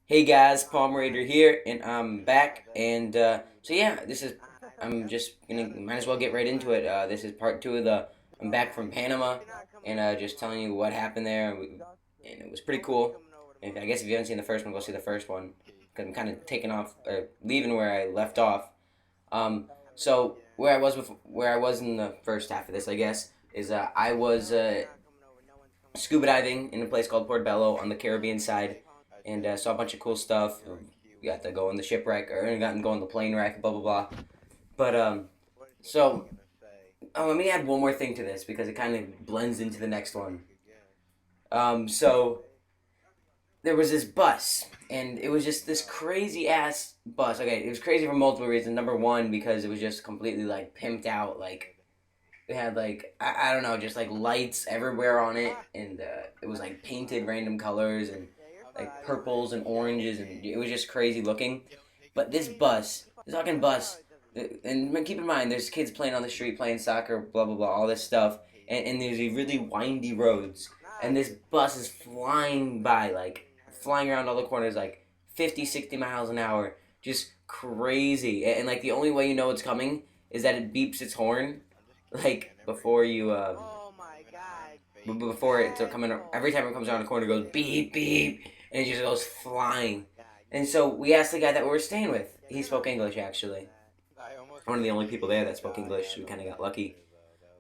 Hey guys, Palmerater here, and I'm back. And I'm just gonna, might as well get right into it. This is part two of I'm back from Panama, and just telling you what happened there. And it was pretty cool. And I guess if you haven't seen the first one, go see the first one. Because I'm kind of taking off, or leaving where I left off. So where I was in the first half of this, I guess, is I was scuba diving in a place called Portobello on the Caribbean side, and saw a bunch of cool stuff. We got to go on the shipwreck, or got to go on the plane wreck, blah blah blah. But so let me add one more thing to this because it kind of blends into the next one. So there was this bus, and it was just this crazy ass bus. Okay, it was crazy for multiple reasons. Number one, because it was just completely like pimped out, like it had like I don't know, just like lights everywhere on it, and it was like painted random colors and like purples and oranges, and it was just crazy looking. But this fucking bus, and keep in mind, there's kids playing on the street, playing soccer, blah blah blah, all this stuff, and there's these really windy roads, and this bus is flying by, like flying around all the corners, like 50, 60 miles an hour, just crazy, and like the only way you know it's coming is that it beeps its horn like before you before it's coming, every time it comes around the corner it goes beep beep, and it just goes flying. And so we asked the guy that we were staying with. He spoke English, actually. One of the only people there that spoke English, so we kind of got lucky.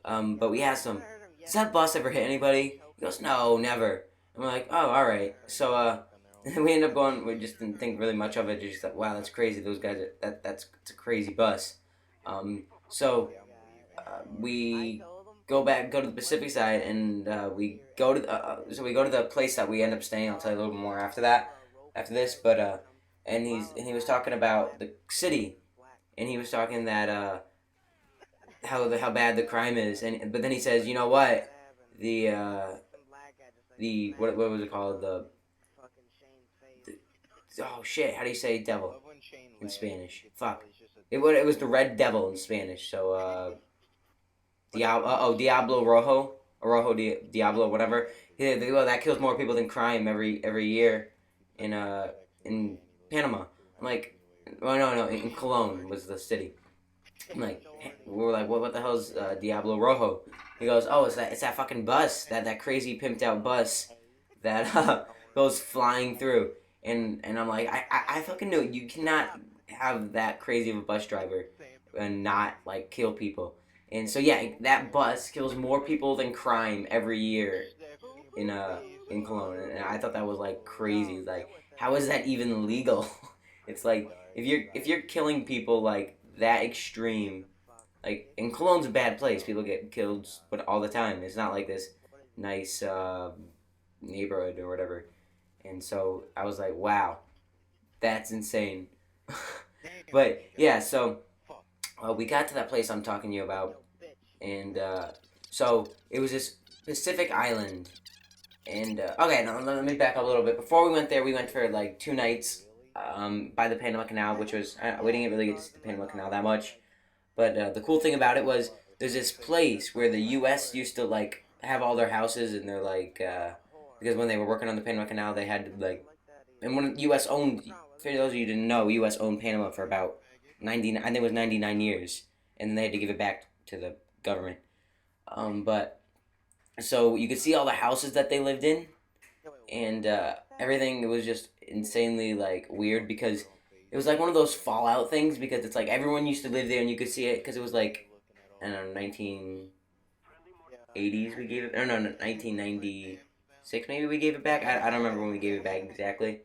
But we asked him, does that bus ever hit anybody? He goes, no, never. And we're like, oh, all right. So we ended up going. We just didn't think really much of it. Just like, wow, that's crazy. Those guys that's it's a crazy bus. So we go to the Pacific side, and we go to the place that we end up staying. I'll tell you a little bit more after this. But he was talking about the city, and he was talking that how bad the crime is, and but then he says, you know what, the what was it called, the oh shit, how do you say devil in Spanish? Fuck, it was the red devil in Spanish. So Diablo Rojo, or Diablo, whatever. Yeah, well, that kills more people than crime every year in in Panama. I'm like, well, no, in Cologne was the city. I'm like, we were like, what the hell's Diablo Rojo? He goes, oh, it's that fucking bus, that crazy pimped out bus that goes flying through. And I'm like, I fucking knew it. You cannot have that crazy of a bus driver and not like kill people. And so yeah, that bus kills more people than crime every year in in Cologne. And I thought that was like crazy. Like, how is that even legal? It's like if you're killing people like that extreme, like, and Cologne's a bad place. People get killed, but all the time. It's not like this nice neighborhood or whatever. And so I was like, wow, that's insane. But yeah, so we got to that place I'm talking to you about, and so it was this Pacific island. And okay, now let me back up a little bit. Before we went there, we went for like 2 nights by the Panama Canal, which was we didn't really get to see the Panama Canal that much. But the cool thing about it was there's this place where the U.S. used to like have all their houses, and they're like because when they were working on the Panama Canal, they had to like, and when U.S. owned, for those of you who didn't know, U.S. owned Panama for about 90, I think it was 99 years, and then they had to give it back to the government. But so you could see all the houses that they lived in, and everything. It was just insanely like weird because it was like one of those Fallout things, because it's like everyone used to live there and you could see it because it was like, I don't know, 1980s we gave it, or no, 1996 maybe we gave it back. I don't remember when we gave it back exactly,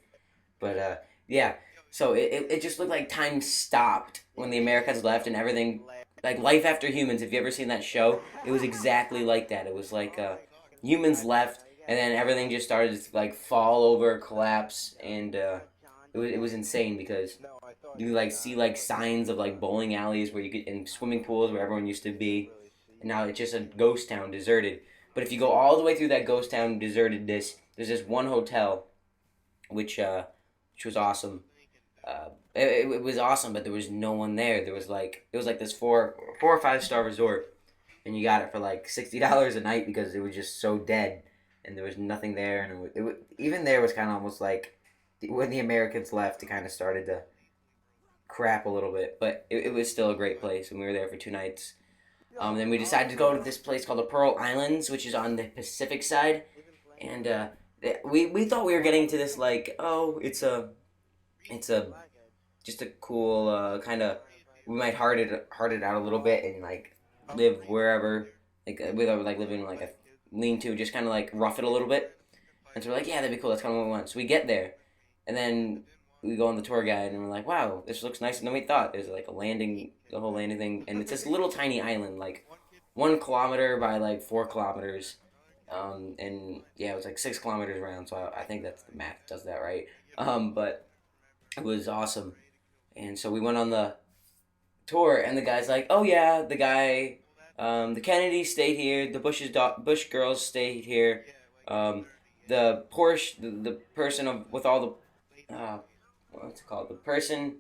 but yeah. So it just looked like time stopped when the Americans left, and everything, like Life After Humans. If you ever seen that show, it was exactly like that. It was like humans left, and then everything just started to like fall over, collapse, and it was insane because you like see like signs of like bowling alleys where you could, and swimming pools where everyone used to be, and now it's just a ghost town, deserted. But if you go all the way through that ghost town desertedness, there's this one hotel which was awesome. It was awesome, but there was no one there. There was like, it was like this four or 5 star resort, and you got it for like $60 a night because it was just so dead, and there was nothing there, and even there was kind of almost like when the Americans left, it kind of started to crap a little bit, but it was still a great place, and we were there for 2 nights. Then we decided to go to this place called the Pearl Islands, which is on the Pacific side, and we thought we were getting to this like, oh, it's a just a cool kind of, we might hard it out a little bit and like live wherever, like without like living like a lean to, just kind of like rough it a little bit. And so we're like, yeah, that'd be cool. That's kind of what we want. So we get there, and then we go on the tour guide, and we're like, wow, this looks nicer than we thought. There's like a landing, the whole landing thing, and it's this little tiny island, like 1 kilometer by like 4 kilometers. And yeah, it was like 6 kilometers around. So I think that's the math does that right. But it was awesome. And so we went on the tour, and the guy's like, "Oh yeah, the Kennedys stayed here. The Bush girls stayed here. Um, the Porsche, the person with all the, what's it called? The person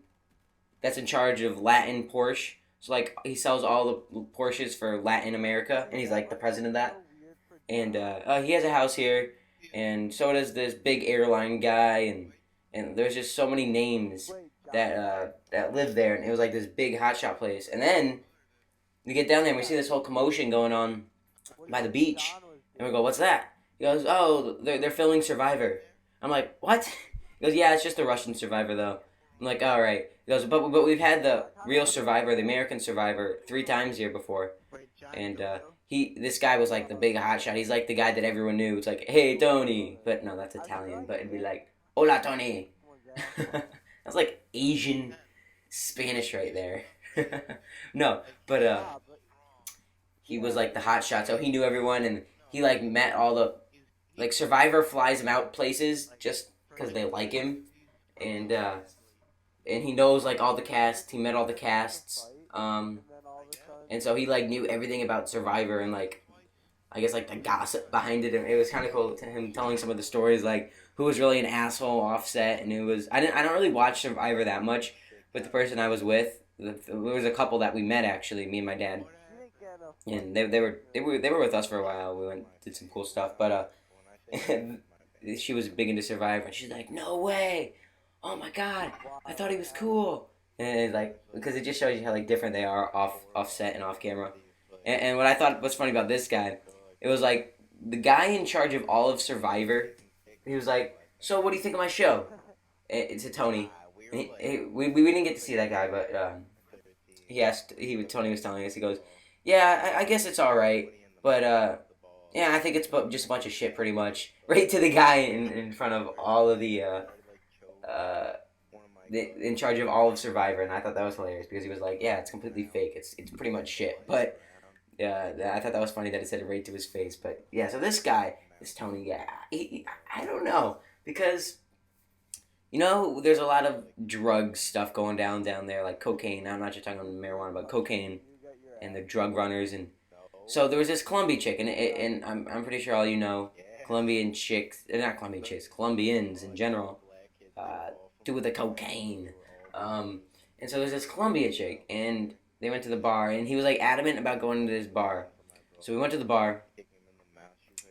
that's in charge of Latin Porsche. So like he sells all the Porsches for Latin America, and he's like the president of that. And he has a house here, and so does this big airline guy, and there's just so many names that live there, and it was like this big hotshot place. And then we get down there and we see this whole commotion going on by the beach, and we go, "What's that?" He goes, "Oh, they're filming Survivor." I'm like, "What?" He goes, "Yeah, it's just a Russian Survivor though." I'm like, "All right." He goes, "But we've had the real Survivor, the American Survivor, 3 times here before." And this guy was like the big hotshot. He's like the guy that everyone knew. It's like, "Hey Tony," but no, that's Italian. But it'd be like, "Hola Tony." That's like Asian Spanish right there. No, but he was like the hotshot, so he knew everyone, and he like met all the, like, Survivor flies him out places just because they like him, and he knows like all the cast. He met all the casts. And so he like knew everything about Survivor, and like I guess like the gossip behind it. And it was kind of cool to him telling some of the stories, like who was really an asshole, Offset, and I don't really watch Survivor that much, but the person I was with, there was a couple that we met actually, me and my dad, and they were with us for a while. We went did some cool stuff, but she was big into Survivor, and she's like, "No way! Oh my god! I thought he was cool." And it's like, because it just shows you how like different they are off set and off camera. And what I thought was funny about this guy, it was like the guy in charge of all of Survivor. He was like, "So what do you think of my show?" It's a Tony. We didn't get to see that guy, but Tony was telling us, he goes, "Yeah, I guess it's all right, but yeah, I think it's just a bunch of shit, pretty much." Right to the guy in front of all of uh, in charge of all of Survivor, and I thought that was hilarious because he was like, "Yeah, it's completely fake. It's pretty much shit." But I thought that was funny that it said it right to his face. But yeah, so this guy, this Tony guy, I don't know, because there's a lot of drug stuff going down there, like cocaine. I'm not just talking about marijuana, but cocaine, and the drug runners. And so there was this Colombian chick, and I'm pretty sure all you know, Colombian chicks, not Colombian chicks, Colombians in general, do with the cocaine. And so there's this Colombian chick, and they went to the bar, and he was like adamant about going to this bar. So we went to the bar,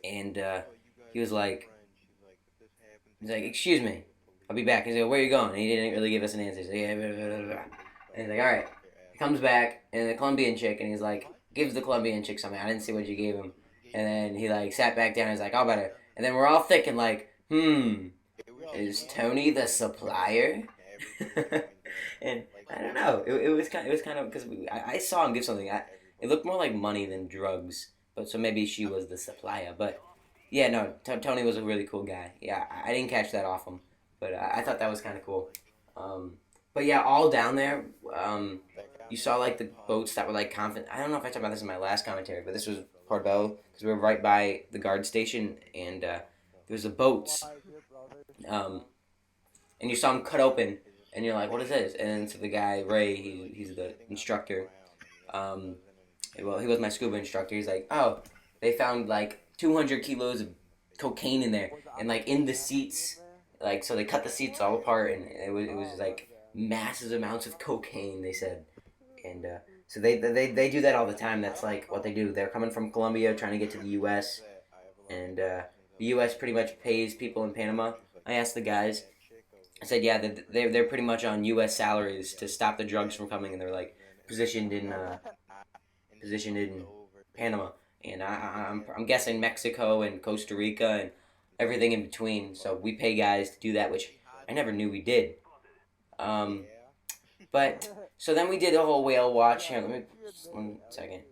and he was like, "Excuse me, I'll be back." He's like, "Where are you going?" And he didn't really give us an answer. He's like, "Yeah, blah, blah, blah, blah." And he's like, "All right." He comes back, and the Colombian chick, and he's like, gives the Colombian chick something. I didn't see what you gave him. And then he like sat back down, and he's like, "I'll better." And then we're all thinking like, is Tony the supplier? And I don't know. It was kind of because I saw him give something. It looked more like money than drugs. But so maybe she was the supplier. But yeah, no. Tony was a really cool guy. Yeah, I didn't catch that off him, but I thought that was kind of cool. But yeah, all down there. You saw like the boats that were like confident. I don't know if I talked about this in my last commentary, but this was Portobello because we were right by the guard station, and there was the boats. And you saw him cut open, and you're like, "What is this?" And so the guy Ray, he's the instructor. Um, well, he was my scuba instructor. He's like, "Oh, they found like 200 kilos of cocaine in there, and like in the seats, like so they cut the seats all apart, and it was like massive amounts of cocaine." They said, and so they do that all the time. That's like what they do. They're coming from Colombia trying to get to the U.S., and the U.S. pretty much pays people in Panama. I asked the guys, I said, yeah, they're pretty much on U.S. salaries to stop the drugs from coming, and they're like positioned in positioned in Panama, and I'm guessing Mexico and Costa Rica and everything in between. So we pay guys to do that, which I never knew we did. Um, but so then we did a whole whale watch. Here, let me 1 second.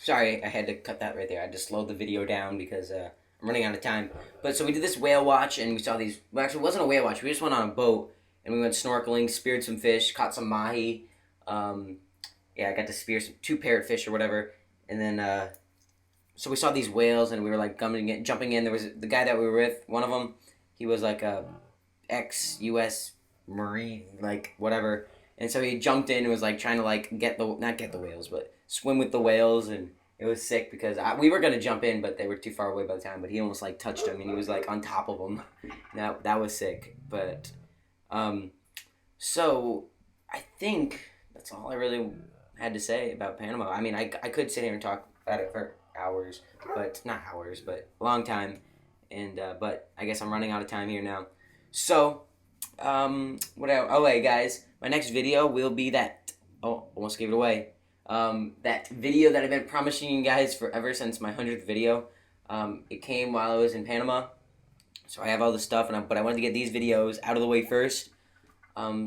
Sorry, I had to cut that right there. I just slowed the video down because I'm running out of time. But so we did this whale watch, and we saw these. Well, actually, it wasn't a whale watch. We just went on a boat, and we went snorkeling, speared some fish, caught some mahi. Um, yeah, I got to spear some 2 parrotfish or whatever, and then so we saw these whales, and we were like jumping in. There was the guy that we were with. One of them, he was like a ex-U.S. Marine, like whatever. And so he jumped in and was like trying to like not get the whales, but swim with the whales, and it was sick because we were gonna jump in, but they were too far away by the time. But he almost like touched him, and he was like on top of him. That was sick. But um, so I think that's all I really had to say about Panama. I mean, I could sit here and talk about it for hours, but not hours, but a long time. And but I guess I'm running out of time here now. So what else? Oh, wait, guys, my next video will be that. Oh, almost gave it away. That video that I've been promising you guys forever since my 100th video. It came while I was in Panama, so I have all the stuff, but I wanted to get these videos out of the way first.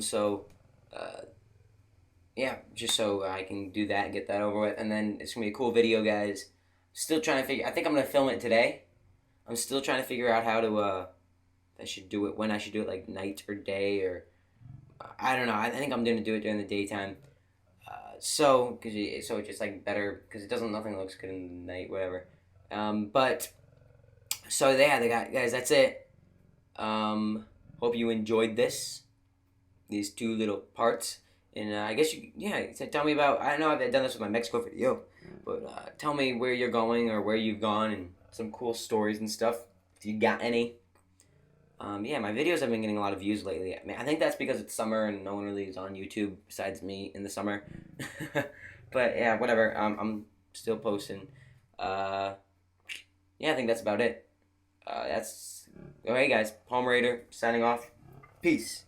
So, yeah, just so I can do that and get that over with, and then it's gonna be a cool video, guys. Still trying to figure. I think I'm gonna film it today. I'm still trying to figure out how to. I should do it when I should do it, like night or day, or I don't know. I think I'm gonna do it during the daytime. So it's just like better because it doesn't nothing looks good in the night, whatever. But so yeah, they got guys. That's it. Hope you enjoyed these 2 little parts. And I guess tell me about. I know I've done this with my Mexico video, but tell me where you're going or where you've gone and some cool stories and stuff. If you got any. Yeah, my videos have been getting a lot of views lately. I mean, I think that's because it's summer and no one really is on YouTube besides me in the summer. But yeah, whatever. I'm still posting. Uh, yeah, I think that's about it. That's all right, guys. Palmerater signing off. Peace.